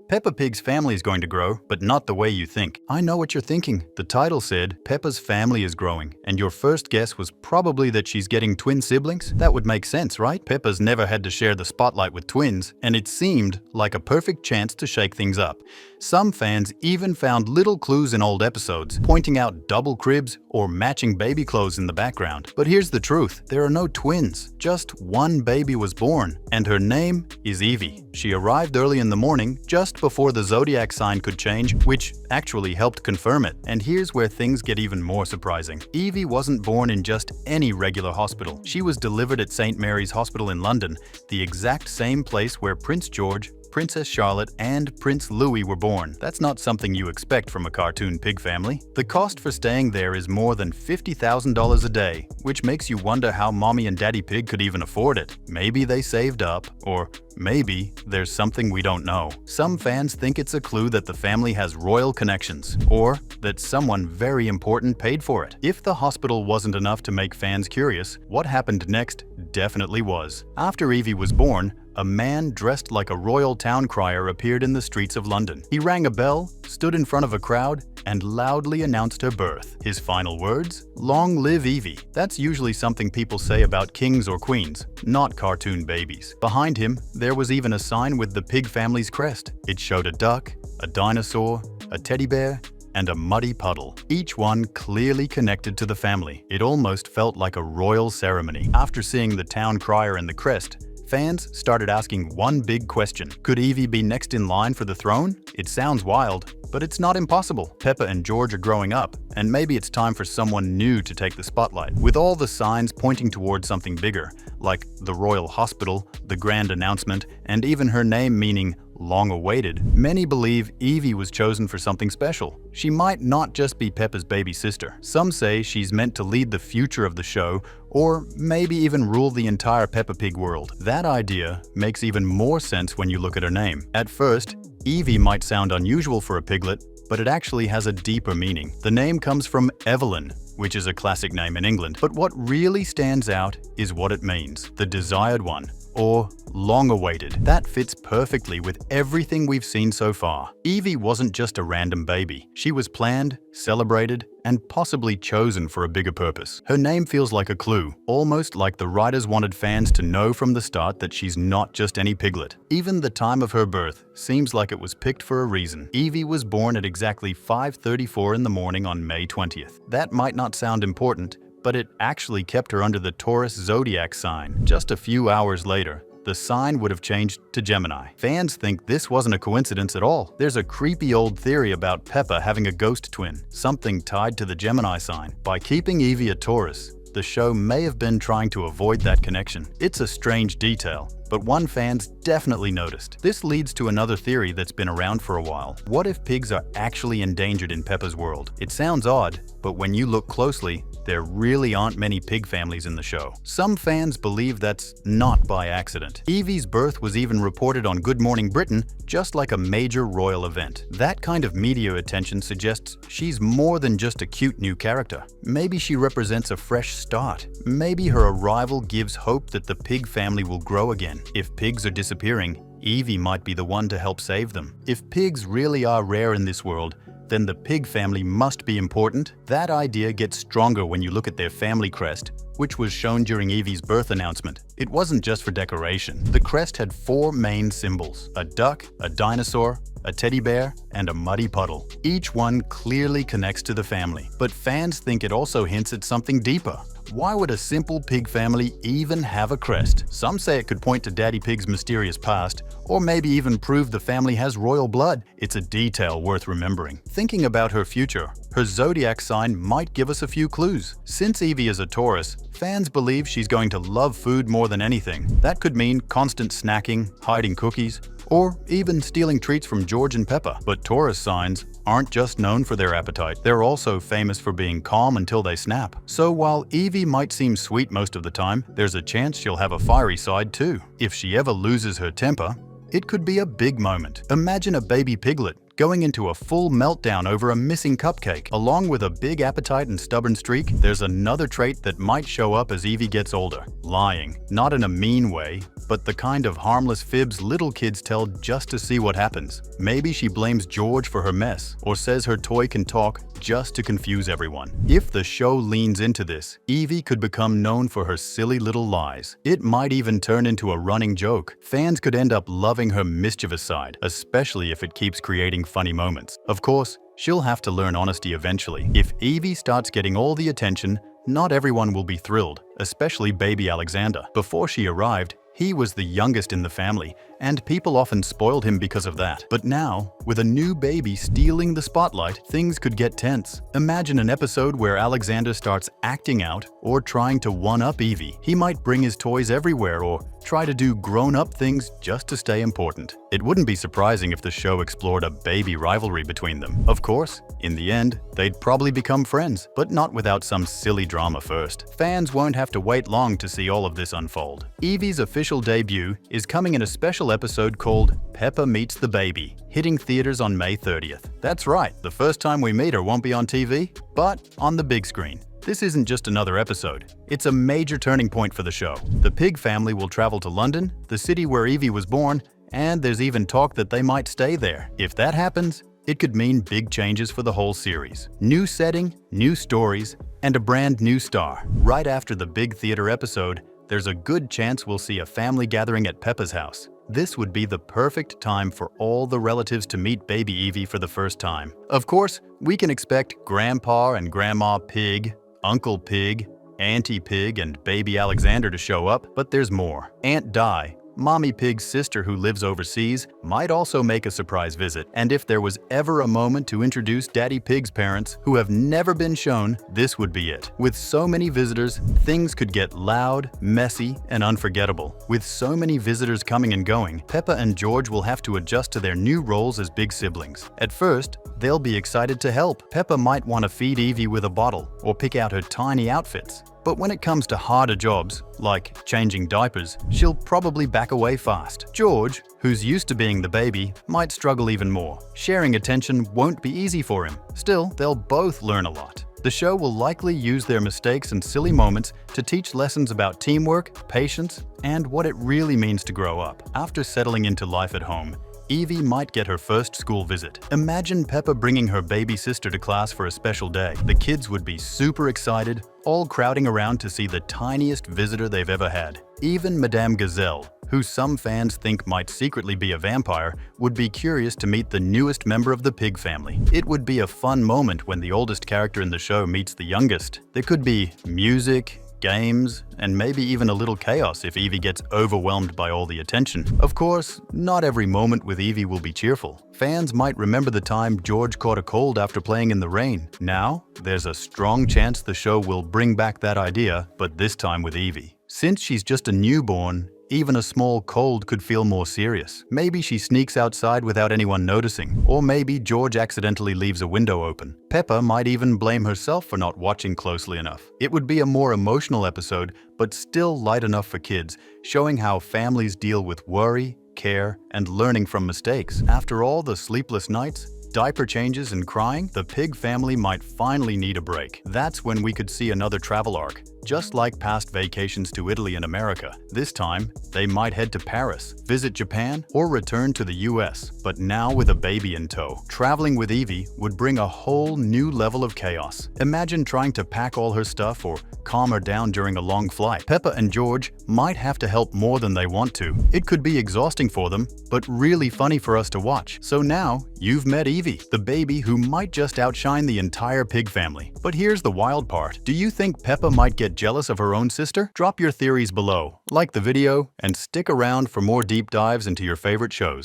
Peppa Pig's family is going to grow, but not the way you think. I know what you're thinking. The title said, Peppa's family is growing, and your first guess was probably that she's getting twin siblings? That would make sense, right? Peppa's never had to share the spotlight with twins, and it seemed like a perfect chance to shake things up. Some fans even found little clues in old episodes, pointing out double cribs or matching baby clothes in the background. But here's the truth, there are no twins. Just one baby was born, and her name is Evie. She arrived early in the morning, just before the zodiac sign could change, which actually helped confirm it. And here's where things get even more surprising. Evie wasn't born in just any regular hospital. She was delivered at St. Mary's Hospital in London, the exact same place where Prince George, Princess Charlotte, and Prince Louis were born. That's not something you expect from a cartoon pig family. The cost for staying there is more than $50,000 a day, which makes you wonder how Mommy and Daddy Pig could even afford it. Maybe they saved up, or maybe there's something we don't know. Some fans think it's a clue that the family has royal connections, or that someone very important paid for it. If the hospital wasn't enough to make fans curious, what happened next definitely was. After Evie was born, a man dressed like a royal town crier appeared in the streets of London. He rang a bell, stood in front of a crowd, and loudly announced her birth. His final words? Long live Evie. That's usually something people say about kings or queens, not cartoon babies. Behind him, there was even a sign with the pig family's crest. It showed a duck, a dinosaur, a teddy bear, and a muddy puddle, each one clearly connected to the family. It almost felt like a royal ceremony. After seeing the town crier and the crest, fans started asking one big question. Could Evie be next in line for the throne? It sounds wild, but it's not impossible. Peppa and George are growing up, and maybe it's time for someone new to take the spotlight. With all the signs pointing towards something bigger, like the Royal Hospital, the grand announcement, and even her name meaning long-awaited, many believe Evie was chosen for something special. She might not just be Peppa's baby sister. Some say she's meant to lead the future of the show, or maybe even rule the entire Peppa Pig world. That idea makes even more sense when you look at her name. At first, Evie might sound unusual for a piglet, but it actually has a deeper meaning. The name comes from Evelyn, which is a classic name in England. But what really stands out is what it means, the desired one, or long-awaited. That fits perfectly with everything we've seen so far. Evie wasn't just a random baby. She was planned, celebrated, and possibly chosen for a bigger purpose. Her name feels like a clue, almost like the writers wanted fans to know from the start that she's not just any piglet. Even the time of her birth seems like it was picked for a reason. Evie was born at exactly 5:34 in the morning on May 20th. That might not sound important, but it actually kept her under the Taurus zodiac sign. Just a few hours later, the sign would have changed to Gemini. Fans think this wasn't a coincidence at all. There's a creepy old theory about Peppa having a ghost twin, something tied to the Gemini sign. By keeping Evie a Taurus, the show may have been trying to avoid that connection. It's a strange detail, but one fan's definitely noticed. This leads to another theory that's been around for a while. What if pigs are actually endangered in Peppa's world? It sounds odd, but when you look closely, there really aren't many pig families in the show. Some fans believe that's not by accident. Evie's birth was even reported on Good Morning Britain, just like a major royal event. That kind of media attention suggests she's more than just a cute new character. Maybe she represents a fresh start. Maybe her arrival gives hope that the pig family will grow again. If pigs are disappearing, Evie might be the one to help save them. If pigs really are rare in this world, then the pig family must be important. That idea gets stronger when you look at their family crest, which was shown during Evie's birth announcement. It wasn't just for decoration. The crest had 4 main symbols: a duck, a dinosaur, a teddy bear, and a muddy puddle. Each one clearly connects to the family, but fans think it also hints at something deeper. Why would a simple pig family even have a crest? Some say it could point to Daddy Pig's mysterious past, or maybe even prove the family has royal blood. It's a detail worth remembering. Thinking about her future, her zodiac sign might give us a few clues. Since Evie is a Taurus, fans believe she's going to love food more than anything. That could mean constant snacking, hiding cookies, or even stealing treats from George and Peppa. But Taurus signs aren't just known for their appetite. They're also famous for being calm until they snap. So while Evie might seem sweet most of the time, there's a chance she'll have a fiery side too. If she ever loses her temper, it could be a big moment. Imagine a baby piglet going into a full meltdown over a missing cupcake. Along with a big appetite and stubborn streak, there's another trait that might show up as Evie gets older: lying. Not in a mean way, but the kind of harmless fibs little kids tell just to see what happens. Maybe she blames George for her mess, or says her toy can talk just to confuse everyone. If the show leans into this, Evie could become known for her silly little lies. It might even turn into a running joke. Fans could end up loving her mischievous side, especially if it keeps creating funny moments. Of course, she'll have to learn honesty eventually. If Evie starts getting all the attention, not everyone will be thrilled, especially baby Alexander. Before she arrived, he was the youngest in the family, and people often spoiled him because of that. But now, with a new baby stealing the spotlight, things could get tense. Imagine an episode where Alexander starts acting out or trying to one-up Evie. He might bring his toys everywhere or try to do grown-up things just to stay important. It wouldn't be surprising if the show explored a baby rivalry between them. Of course, in the end, they'd probably become friends, but not without some silly drama first. Fans won't have to wait long to see all of this unfold. Evie's official debut is coming in a special episode called Peppa Meets the Baby, hitting theaters on May 30th. That's right, the first time we meet her won't be on TV, but on the big screen. This isn't just another episode. It's a major turning point for the show. The Pig family will travel to London, the city where Evie was born, and there's even talk that they might stay there. If that happens, it could mean big changes for the whole series. New setting, new stories, and a brand new star. Right after the big theater episode, there's a good chance we'll see a family gathering at Peppa's house. This would be the perfect time for all the relatives to meet baby Evie for the first time. Of course, we can expect Grandpa and Grandma Pig, Uncle Pig, Auntie Pig, and baby Alexander to show up, but there's more. Aunt Di, Mommy Pig's sister who lives overseas, might also make a surprise visit. And if there was ever a moment to introduce Daddy Pig's parents who have never been shown, this would be it. With so many visitors, things could get loud, messy, and unforgettable. With so many visitors coming and going, Peppa and George will have to adjust to their new roles as big siblings. At first, they'll be excited to help. Peppa might want to feed Evie with a bottle or pick out her tiny outfits. But when it comes to harder jobs, like changing diapers, she'll probably back away fast. George, who's used to being the baby, might struggle even more. Sharing attention won't be easy for him. Still, they'll both learn a lot. The show will likely use their mistakes and silly moments to teach lessons about teamwork, patience, and what it really means to grow up. After settling into life at home, Evie might get her first school visit. Imagine Peppa bringing her baby sister to class for a special day. The kids would be super excited, all crowding around to see the tiniest visitor they've ever had. Even Madame Gazelle, who some fans think might secretly be a vampire, would be curious to meet the newest member of the Pig family. It would be a fun moment when the oldest character in the show meets the youngest. There could be music, games, and maybe even a little chaos if Evie gets overwhelmed by all the attention. Of course, not every moment with Evie will be cheerful. Fans might remember the time George caught a cold after playing in the rain. Now, there's a strong chance the show will bring back that idea, but this time with Evie. Since she's just a newborn, even a small cold could feel more serious. Maybe she sneaks outside without anyone noticing, or maybe George accidentally leaves a window open. Peppa might even blame herself for not watching closely enough. It would be a more emotional episode, but still light enough for kids, showing how families deal with worry, care, and learning from mistakes. After all the sleepless nights, diaper changes, and crying, the Pig family might finally need a break. That's when we could see another travel arc. Just like past vacations to Italy and America, this time they might head to Paris, visit Japan, or return to the US, but now with a baby in tow. Traveling with Evie would bring a whole new level of chaos. Imagine trying to pack all her stuff or calm her down during a long flight. Peppa and George might have to help more than they want to. It could be exhausting for them, but really funny for us to watch. So now, you've met Evie, the baby who might just outshine the entire Pig family. But here's the wild part. Do you think Peppa might get jealous of her own sister? Drop your theories below, like the video, and stick around for more deep dives into your favorite shows.